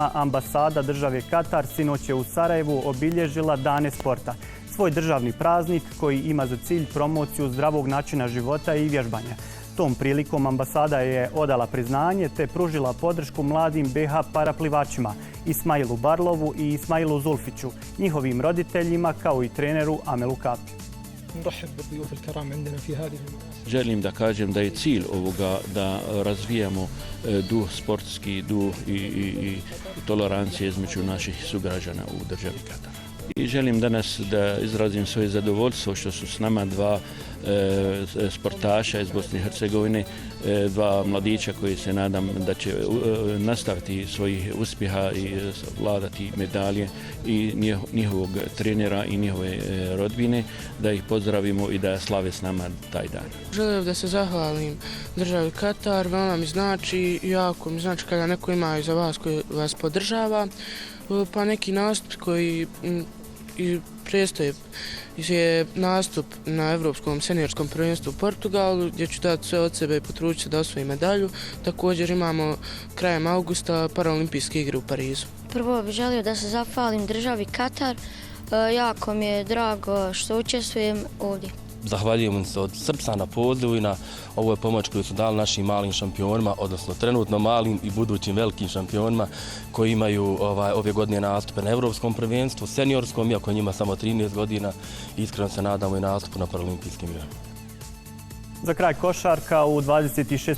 Ambasada države Katar sinoć je u Sarajevu obilježila Dane sporta, svoj državni praznik koji ima za cilj promociju zdravog načina života i vježbanja. Tom prilikom ambasada je odala priznanje te pružila podršku mladim BiH paraplivačima Ismailu Barlovu i Ismailu Zulfiću, njihovim roditeljima kao i treneru Amelu Kapi. Želim da kažem da je cilj ovoga da razvijamo duh sportski, duh i tolerancije između naših sugrađana u državi Katar. I želim danas da izrazim svoje zadovoljstvo što su s nama dva sportaša iz Bosne i Hercegovine, dva mladića koji se nadam da će nastaviti svojih uspjeha i vladati medalje i njihovog trenera i njihove rodbine, da ih pozdravimo i da slave s nama taj dan. Želim da se zahvalim državi Katar, veoma mi znači, jako mi znači kada neko ima iza vas koji vas podržava, pa neki nastup koji i predstoje je nastup na Evropskom seniorskom prvenstvu u Portugalu, gdje ću dati sve od sebe i potruditi se da osvojim medalju. Također imamo krajem augusta Paraolimpijske igre u Parizu. Prvo bih želio da se zahvalim državi Katar. Jako mi je drago što učestvujem ovdje. Zahvaljujem se od srca na pozivu i na ovoj pomoć koju su dali našim malim šampionima, odnosno trenutno malim i budućim velikim šampionima koji imaju ove godine nastupe na Evropskom prvenstvu, seniorskom, iako njima samo 13 godina. Iskreno se nadamo i nastupu na Paraolimpijskim igrama. Za kraj košarka u 26.